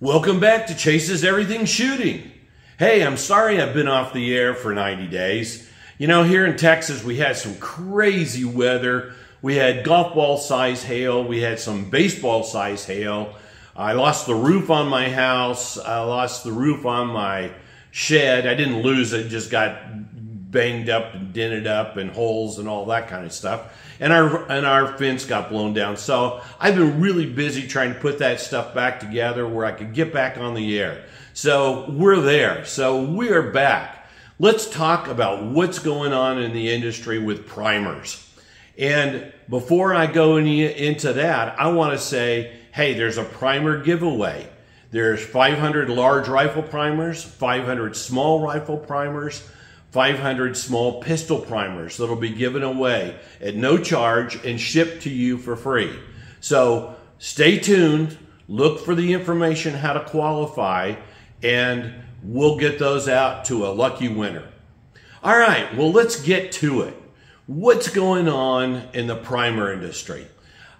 Welcome back to Chase's Everything Shooting. Hey, I'm sorry I've been off the air for 90 days. You know, here in Texas, we had some crazy weather. We had golf ball size hail. We had some baseball size hail. I lost the roof on my house. I lost the roof on my shed. I didn't lose it, just got banged up and dented up and holes and all that kind of stuff. And our fence got blown down. So I've been really busy trying to put that stuff back together where I could get back on the air. So we're there. So we're back. Let's talk about what's going on in the industry with primers. And before I go into that, I want to say, hey, there's a primer giveaway. There's 500 large rifle primers, 500 small rifle primers, 500 small pistol primers that'll be given away at no charge and shipped to you for free. So stay tuned, look for the information how to qualify, and we'll get those out to a lucky winner. All right, well, let's get to it. What's going on in the primer industry?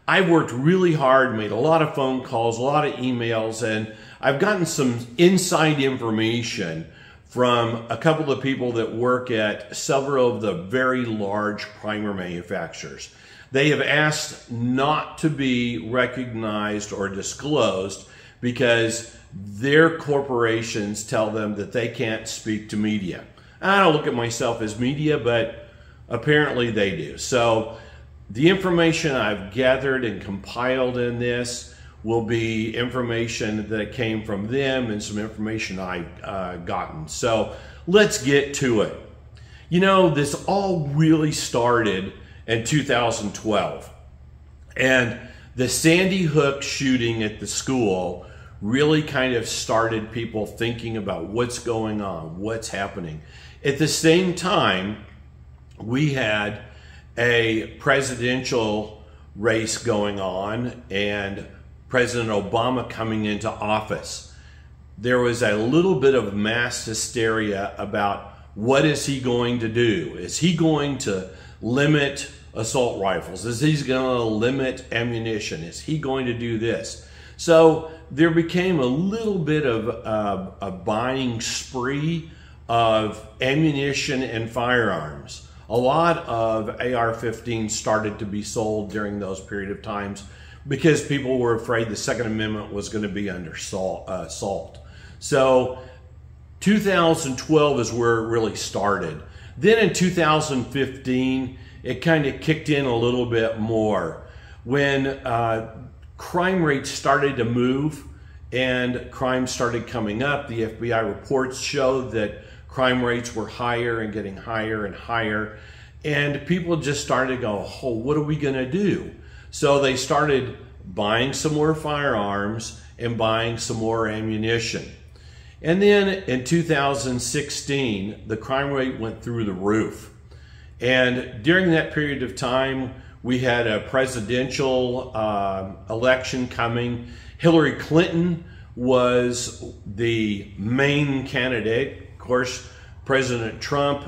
I've worked really hard, made a lot of phone calls, a lot of emails, and I've gotten some inside information from a couple of people that work at several of the very large primer manufacturers. They have asked not to be recognized or disclosed because their corporations tell them that they can't speak to media. I don't look at myself as media, but apparently they do. So the information I've gathered and compiled in this will be information that came from them and some information I've gotten. So let's get to it. You know, this all really started in 2012. And the Sandy Hook shooting at the school really kind of started people thinking about what's going on, what's happening. At the same time, we had a presidential race going on and President Obama coming into office. There was a little bit of mass hysteria about what is he going to do? Is he going to limit assault rifles? Is he going to limit ammunition? Is he going to do this? So there became a little bit of a buying spree of ammunition and firearms. A lot of AR-15s started to be sold during those period of times because people were afraid the Second Amendment was going to be under assault. So 2012 is where it really started. Then in 2015, it kind of kicked in a little bit more when crime rates started to move and crime started coming up. The FBI reports showed that crime rates were higher and getting higher and higher. And people just started to go, oh, what are we going to do? So they started buying some more firearms and buying some more ammunition. And then in 2016, the crime rate went through the roof. And during that period of time, we had a presidential election coming. Hillary Clinton was the main candidate. Of course, President Trump,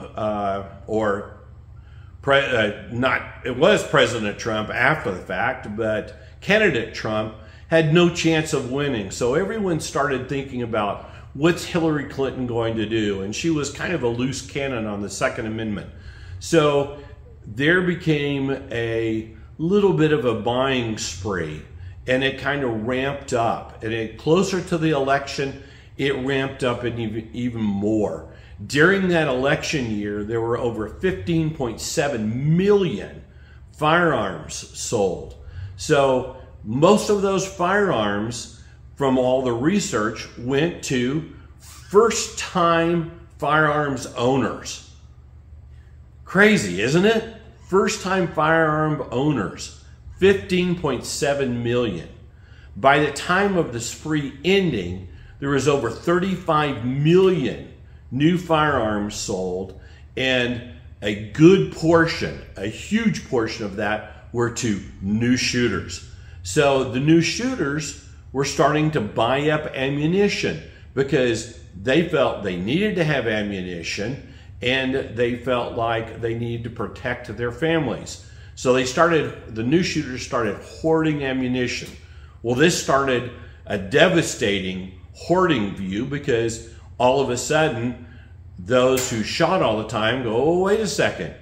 it was President Trump after the fact, but candidate Trump had no chance of winning. So everyone started thinking about what's Hillary Clinton going to do? And she was kind of a loose cannon on the Second Amendment. So there became a little bit of a buying spree, and it kind of ramped up. And closer to the election, it ramped up even more. During that election year, there were over 15.7 million firearms sold. So most of those firearms, from all the research, went to first-time firearms owners. Crazy, isn't it? First-time firearm owners, 15.7 million. By the time of the spree ending, there was over 35 million new firearms sold, and a good portion, a huge portion of that were to new shooters. So the new shooters were starting to buy up ammunition because they felt they needed to have ammunition and they felt like they needed to protect their families. So the new shooters started hoarding ammunition. Well, this started a devastating hoarding view, because all of a sudden those who shot all the time go, oh, wait a second,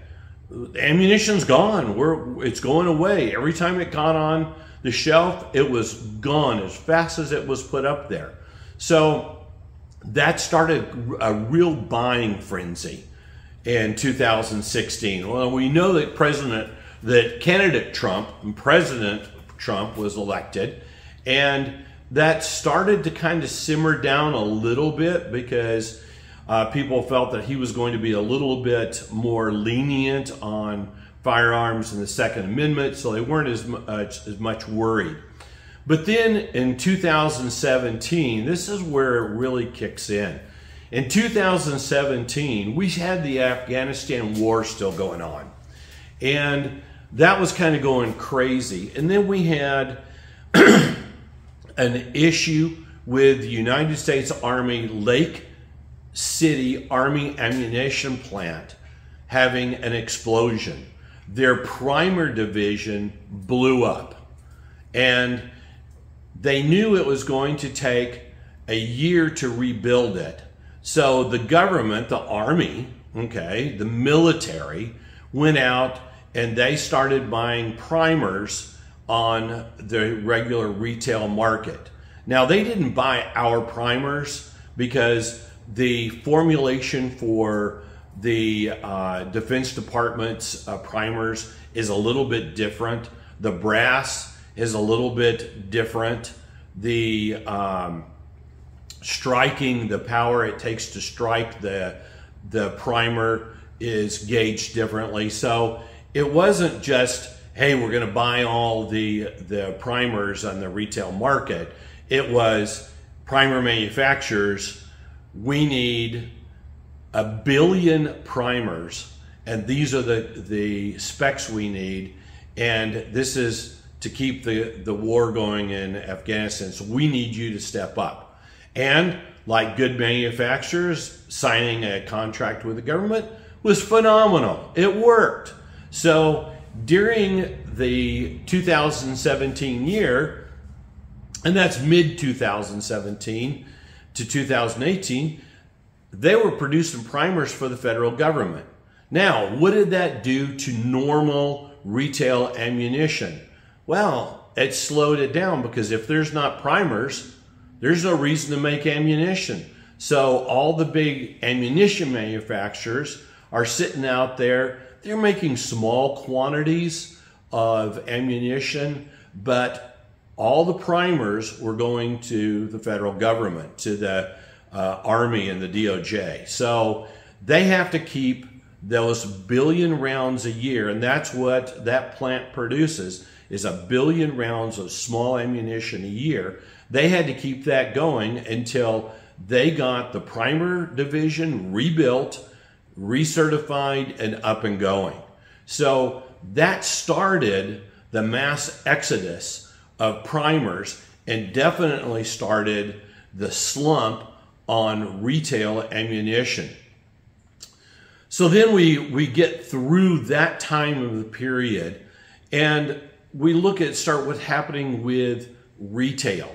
ammunition's gone, it's going away. Every time it got on the shelf, it was gone as fast as it was put up there. So that started a real buying frenzy in 2016. Well, we know that candidate Trump and President Trump was elected, and that started to kind of simmer down a little bit because people felt that he was going to be a little bit more lenient on firearms and the Second Amendment, so they weren't as much worried. But then in 2017, this is where it really kicks in. In 2017, we had the Afghanistan war still going on, and that was kind of going crazy. And then we had an issue with the United States Army Lake City Army ammunition plant having an explosion. Their primer division blew up, and they knew it was going to take a year to rebuild it. So the government, the Army, okay, the military, went out and they started buying primers on the regular retail market. Now, they didn't buy our primers because the formulation for the Defense Department's primers is a little bit different. The brass is a little bit different. The striking, the power it takes to strike the primer is gauged differently. So it wasn't just, hey, we're going to buy all the primers on the retail market. It was, primer manufacturers, we need 1 billion primers, and these are the specs we need, and this is to keep the war going in Afghanistan, so we need you to step up. And like good manufacturers, signing a contract with the government was phenomenal. It worked. So during the 2017 year, and that's mid-2017 to 2018, they were producing primers for the federal government. Now, what did that do to normal retail ammunition? Well, it slowed it down, because if there's not primers, there's no reason to make ammunition. So all the big ammunition manufacturers are sitting out there. They're making small quantities of ammunition, but all the primers were going to the federal government, to the Army and the DOJ. So they have to keep those 1 billion rounds a year, and that's what that plant produces, is 1 billion rounds of small ammunition a year. They had to keep that going until they got the primer division rebuilt, recertified, and up and going. So that started the mass exodus of primers, and definitely started the slump on retail ammunition. So then we get through that time of the period, and we start what's happening with retail.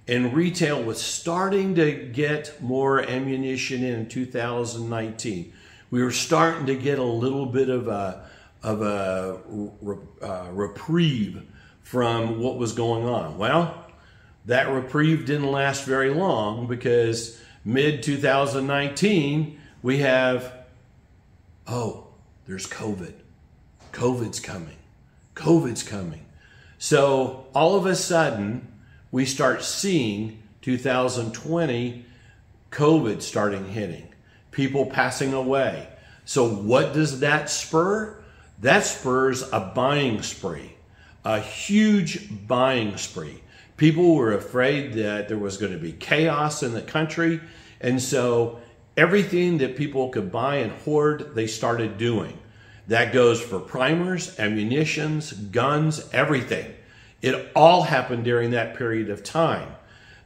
And retail was starting to get more ammunition in 2019. We were starting to get a little bit of a reprieve from what was going on. Well, that reprieve didn't last very long, because mid-2019, we have, oh, there's COVID. COVID's coming. COVID's coming. So all of a sudden, we start seeing 2020, COVID starting hitting, people passing away. So what does that spur? That spurs a buying spree, a huge buying spree. People were afraid that there was going to be chaos in the country, and so everything that people could buy and hoard, they started doing. That goes for primers, ammunitions, guns, everything. It all happened during that period of time.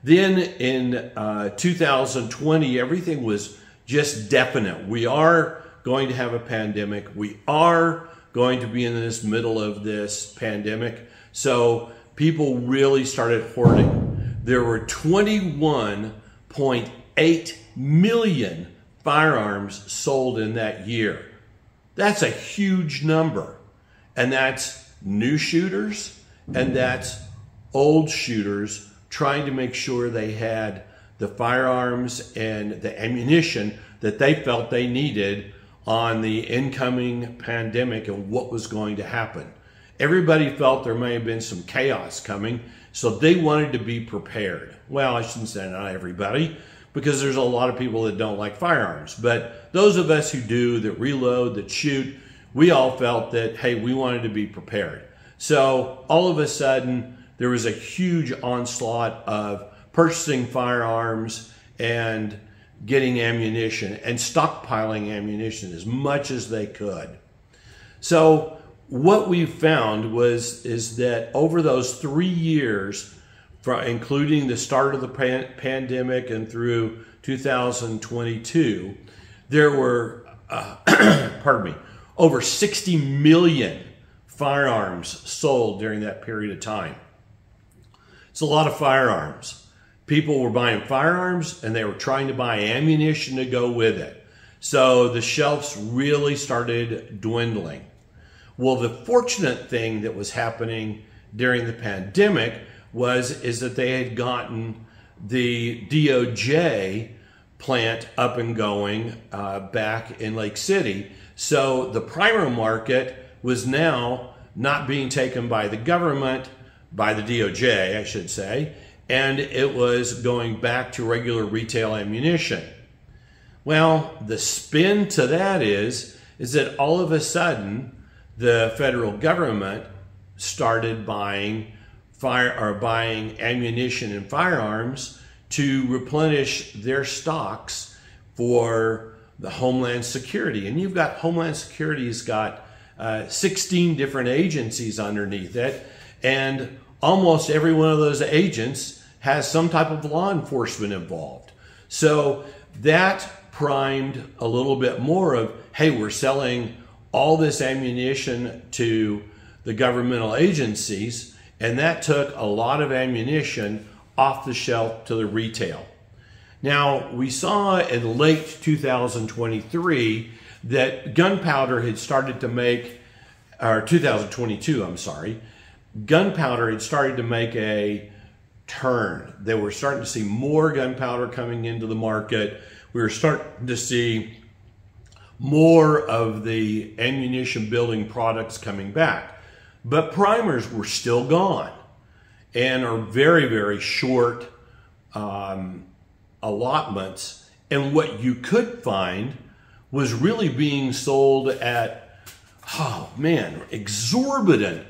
Then in 2020, everything was just definite. We are going to have a pandemic. We are going to be in this middle of this pandemic. So people really started hoarding. There were 21 1.8 million firearms sold in that year. That's a huge number. And that's new shooters and that's old shooters trying to make sure they had the firearms and the ammunition that they felt they needed on the incoming pandemic and what was going to happen. Everybody felt there may have been some chaos coming, so they wanted to be prepared. Well, I shouldn't say not everybody, because there's a lot of people that don't like firearms. But those of us who do, that reload, that shoot, we all felt that, hey, we wanted to be prepared. So all of a sudden, there was a huge onslaught of purchasing firearms and getting ammunition and stockpiling ammunition as much as they could. So what we found is that over those 3 years, including the start of the pandemic and through 2022, there were, pardon me, over 60 million firearms sold during that period of time. It's a lot of firearms. People were buying firearms and they were trying to buy ammunition to go with it. So the shelves really started dwindling. Well, the fortunate thing that was happening during the pandemic is that they had gotten the DOJ plant up and going back in Lake City. So the primer market was now not being taken by the government, by the DOJ, I should say, and it was going back to regular retail ammunition. Well, the spin to that is that all of a sudden the federal government started buying ammunition and firearms to replenish their stocks for the Homeland Security. And you've got Homeland Security's got 16 different agencies underneath it, and almost every one of those agents has some type of law enforcement involved. So that primed a little bit more of, hey, we're selling all this ammunition to the governmental agencies, and that took a lot of ammunition off the shelf to the retail. Now, we saw in late 2023 that gunpowder had started to make, or 2022, I'm sorry, gunpowder had started to make a turn. They were starting to see more gunpowder coming into the market. We were starting to see more of the ammunition building products coming back. But primers were still gone and are very, very short allotments. And what you could find was really being sold at, oh man, exorbitant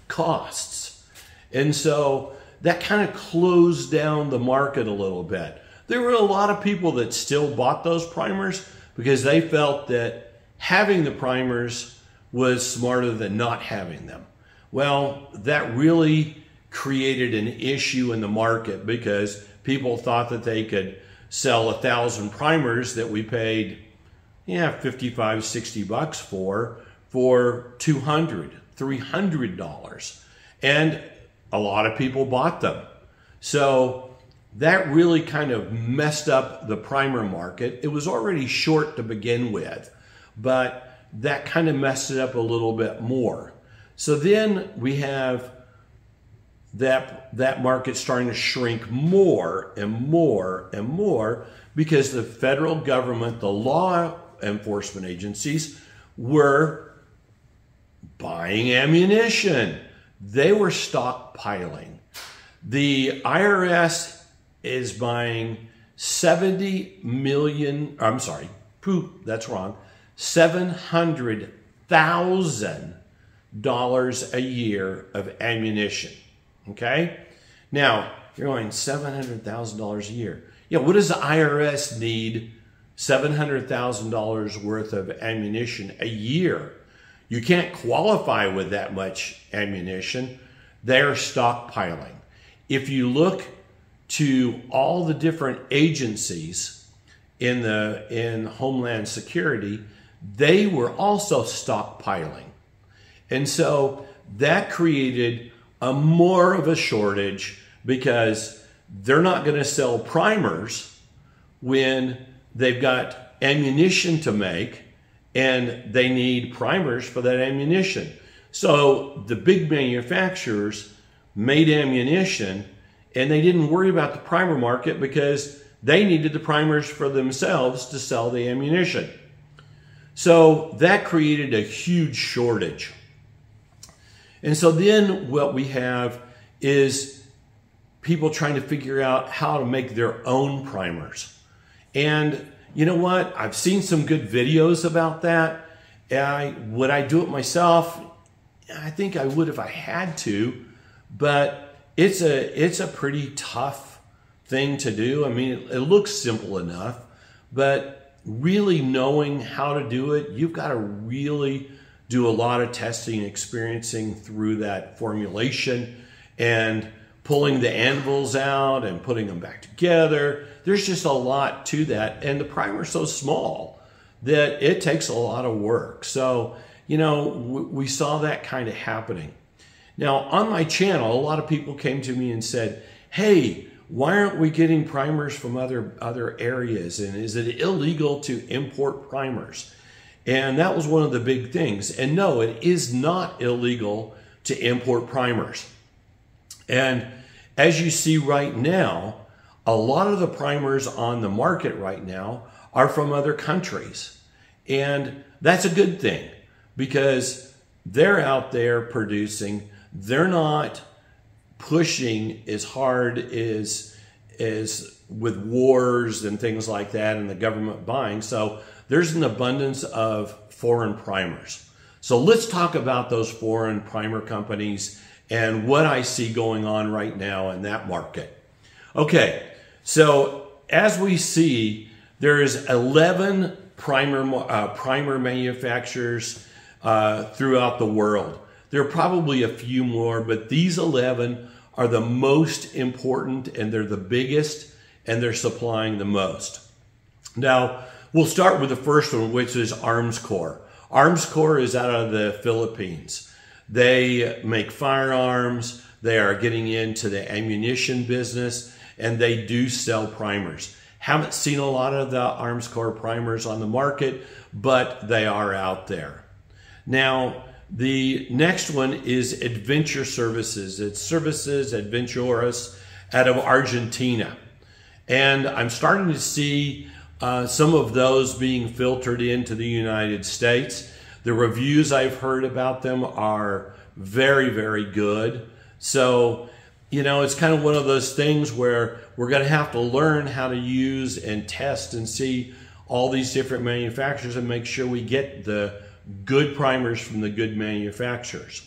costs. And so that kind of closed down the market a little bit. There were a lot of people that still bought those primers because they felt that having the primers was smarter than not having them. Well, that really created an issue in the market because people thought that they could sell 1,000 primers that we paid, $55, $60 for $200, $300. And a lot of people bought them. So that really kind of messed up the primer market. It was already short to begin with, but that kind of messed it up a little bit more. So then we have that market starting to shrink more and more and more because the federal government, the law enforcement agencies, were buying ammunition. They were stockpiling. The IRS is buying $700,000 a year of ammunition. Okay? Now, you're going $700,000 a year. Yeah, what does the IRS need $700,000 worth of ammunition a year? You can't qualify with that much ammunition. They're stockpiling. If you look to all the different agencies in Homeland Security, they were also stockpiling. And so that created more of a shortage because they're not going to sell primers when they've got ammunition to make and they need primers for that ammunition. So the big manufacturers made ammunition and they didn't worry about the primer market because they needed the primers for themselves to sell the ammunition. So that created a huge shortage. And so then what we have is people trying to figure out how to make their own primers. And you know what? I've seen some good videos about that. Would I do it myself? I think I would if I had to, but it's a pretty tough thing to do. I mean, it looks simple enough, but really knowing how to do it, you've got to really do a lot of testing and experiencing through that formulation and pulling the anvils out and putting them back together. There's just a lot to that. And the primer's so small that it takes a lot of work. So, you know, we saw that kind of happening. Now, on my channel, a lot of people came to me and said, hey, why aren't we getting primers from other areas? And is it illegal to import primers? And that was one of the big things. And no, it is not illegal to import primers. And as you see right now, a lot of the primers on the market right now are from other countries. And that's a good thing because they're out there producing. They're not pushing as hard as with wars and things like that and the government buying. So there's an abundance of foreign primers. So let's talk about those foreign primer companies and what I see going on right now in that market. Okay, so as we see, there's 11 primer manufacturers throughout the world. There are probably a few more, but these 11 are the most important and they're the biggest and they're supplying the most. Now, we'll start with the first one, which is Armscor. Armscor is out of the Philippines. They make firearms, they are getting into the ammunition business, and they do sell primers. Haven't seen a lot of the Armscor primers on the market, but they are out there. Now, the next one is Adventure Services. It's Services Adventuras out of Argentina. And I'm starting to see some of those being filtered into the United States. The reviews I've heard about them are very, very good. So, you know, it's kind of one of those things where we're going to have to learn how to use and test and see all these different manufacturers and make sure we get the good primers from the good manufacturers.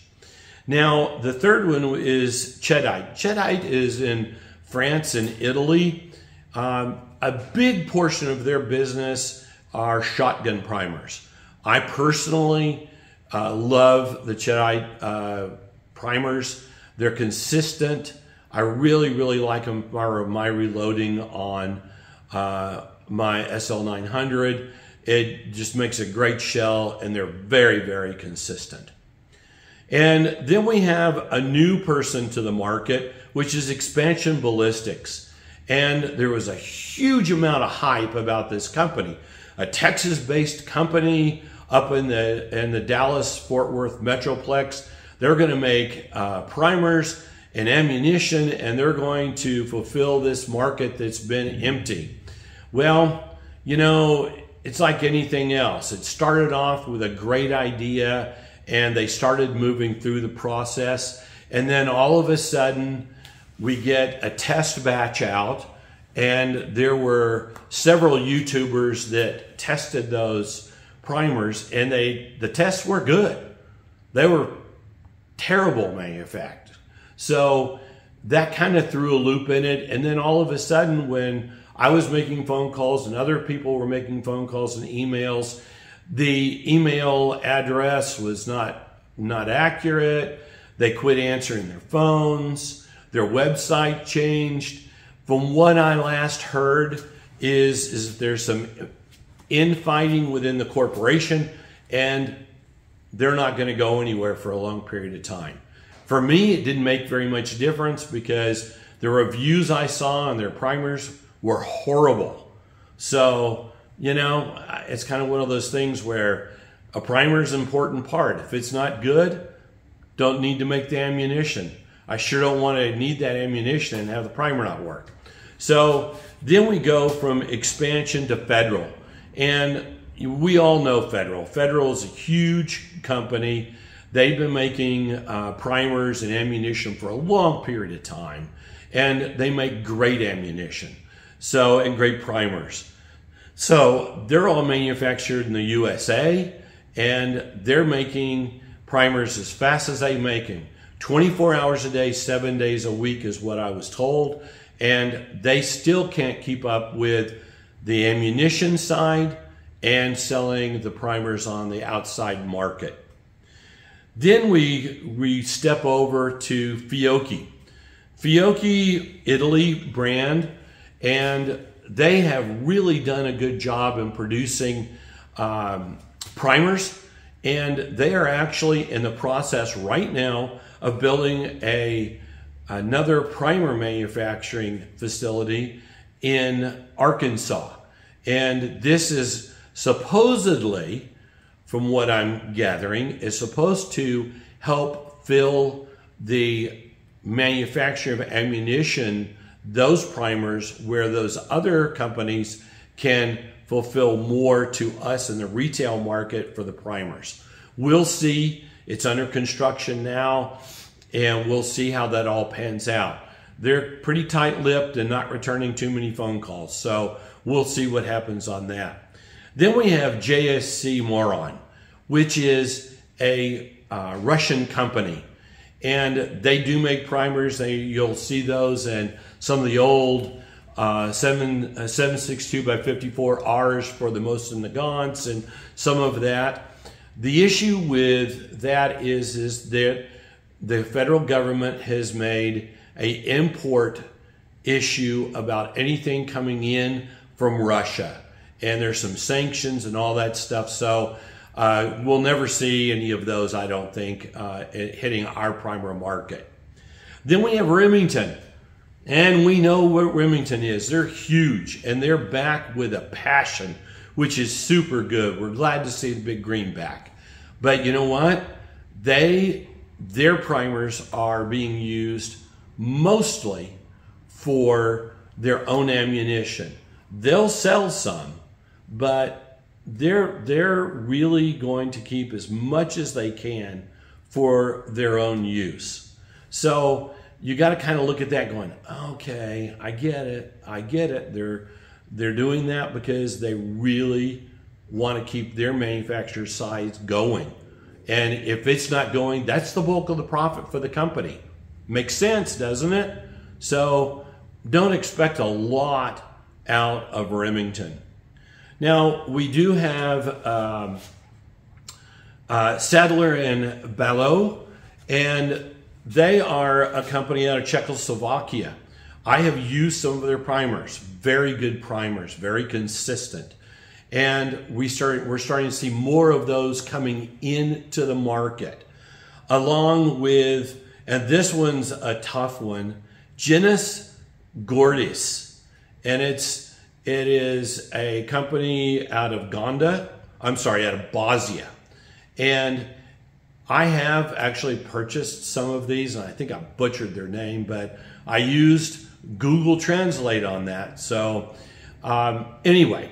Now, the third one is Cheddite. Cheddite is in France and Italy. A big portion of their business are shotgun primers. I personally love the Cheddite primers. They're consistent. I really, really like them for my reloading on my SL900. It just makes a great shell and they're very, very consistent. And then we have a new person to the market, which is Expansion Ballistics. And there was a huge amount of hype about this company. A Texas-based company up in the Dallas-Fort Worth Metroplex. They're going to make primers and ammunition, and they're going to fulfill this market that's been empty. Well, you know, it's like anything else. It started off with a great idea, and they started moving through the process, and then all of a sudden, we get a test batch out, and there were several YouTubers that tested those primers, and the tests were good. They were terrible manufactured. So that kind of threw a loop in it. And then all of a sudden, when I was making phone calls and other people were making phone calls and emails, the email address was not accurate. They quit answering their phones. Their website changed. From what I last heard is there's some infighting within the corporation, and they're not going to go anywhere for a long period of time. For me, it didn't make very much difference because The reviews I saw on their primers were horrible. So, you know, it's kind of one of those things where a primer is an important part. If it's not good, don't need to make the ammunition. I sure don't want to need that ammunition and have the primer not work. So then we go from expansion to Federal. And we all know Federal. Federal is a huge company. They've been making primers and ammunition for a long period of time. And they make great ammunition, so, and great primers. So they're all manufactured in the USA, and they're making primers as fast as they make them. 24 hours a day, 7 days a week is what I was told. And they still can't keep up with the ammunition side and selling the primers on the outside market. Then we step over to Fiocchi. Fiocchi, Italy brand, and they have really done a good job in producing primers, and they are actually in the process right now of building another primer manufacturing facility in Arkansas. And this is supposedly, from what I'm gathering, is supposed to help fill the manufacturing of ammunition, those primers, where those other companies can fulfill more to us in the retail market for the primers. We'll see. It's under construction now, and we'll see how that all pans out. They're pretty tight-lipped and not returning too many phone calls, so we'll see what happens on that. Then we have JSC Moron, which is a Russian company. And they do make primers. You'll see those in some of the old 7.62 by 54 Rs for the most in the Gaunts and some of that. The issue with that is that the federal government has made an import issue about anything coming in from Russia. And there's some sanctions and all that stuff. So we'll never see any of those, I don't think, hitting our primer market. Then we have Remington. And we know what Remington is. They're huge, and they're back with a passion, which is super good. We're glad to see the big green back. But you know what? Their primers are being used mostly for their own ammunition. They'll sell some, but they're really going to keep as much as they can for their own use. So you got to kind of look at that going, okay, I get it. They're doing that because they really want to keep their manufacturer size going. And if it's not going, that's the bulk of the profit for the company. Makes sense, doesn't it? So don't expect a lot out of Remington. Now, we do have Sadler and Ballot, and they are a company out of Czechoslovakia. I have used some of their primers, very good primers, very consistent. And we're starting to see more of those coming into the market. Along with, and this one's a tough one, Genus Gordis. And it is a company out of out of Bosnia. And I have actually purchased some of these, and I think I butchered their name, but I used Google Translate on that. So anyway,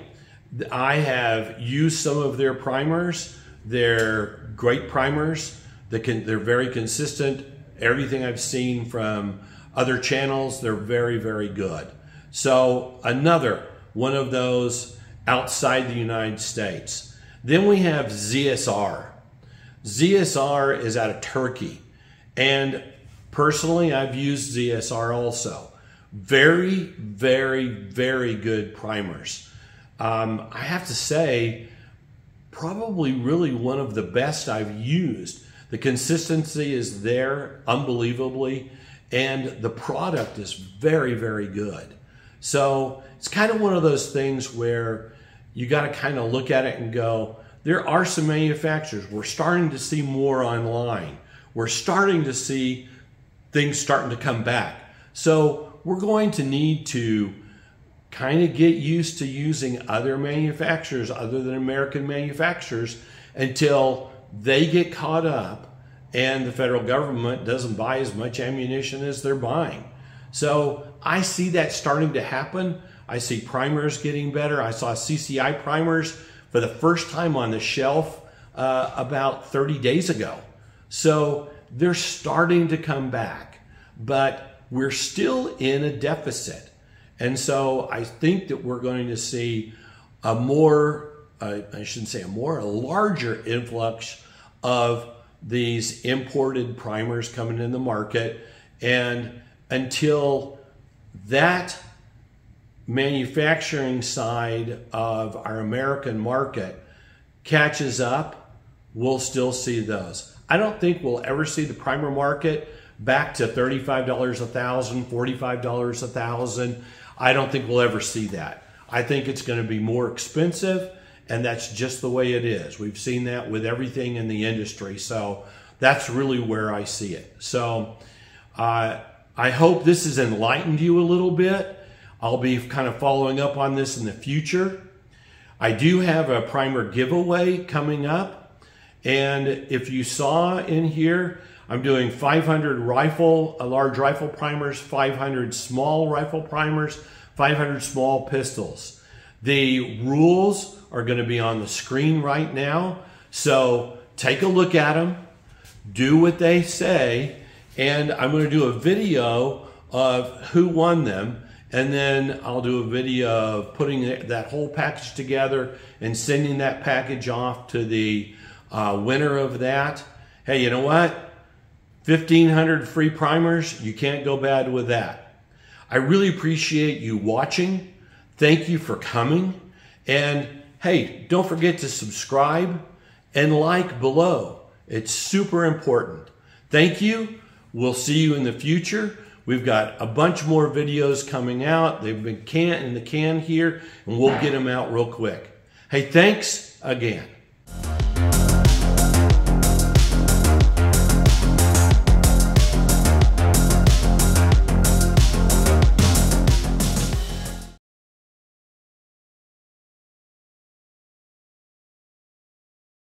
I have used some of their primers. They're great primers. They're very consistent. Everything I've seen from other channels, they're very, very good. So another one of those outside the United States. Then we have ZSR. ZSR is out of Turkey. And personally, I've used ZSR also. Very, very, very good primers. I have to say, probably really one of the best I've used. The consistency is there, unbelievably, and the product is very, very good. So it's kind of one of those things where you got to kind of look at it and go, there are some manufacturers. We're starting to see more online. We're starting to see things starting to come back. So we're going to need to kind of get used to using other manufacturers other than American manufacturers until they get caught up and the federal government doesn't buy as much ammunition as they're buying. So I see that starting to happen. I see primers getting better. I saw CCI primers for the first time on the shelf about 30 days ago. So they're starting to come back, but we're still in a deficit. And so I think that we're going to see a more, I shouldn't say a more, a larger influx of these imported primers coming in the market. And until that manufacturing side of our American market catches up, we'll still see those. I don't think we'll ever see the primer market back to $35 a thousand, $45 a thousand. I don't think we'll ever see that. I think it's going to be more expensive, and that's just the way it is. We've seen that with everything in the industry, so that's really where I see it. So I hope this has enlightened you a little bit. I'll be kind of following up on this in the future. I do have a primer giveaway coming up, and if you saw in here, I'm doing 500 large rifle primers, 500 small rifle primers, 500 small pistols. The rules are going to be on the screen right now, so take a look at them, do what they say, and I'm going to do a video of who won them, and then I'll do a video of putting that whole package together and sending that package off to the winner of that. Hey, you know what? 1,500 free primers, you can't go bad with that. I really appreciate you watching. Thank you for coming. And hey, don't forget to subscribe and like below. It's super important. Thank you. We'll see you in the future. We've got a bunch more videos coming out. They've been in the can here, and we'll get them out real quick. Hey, thanks again.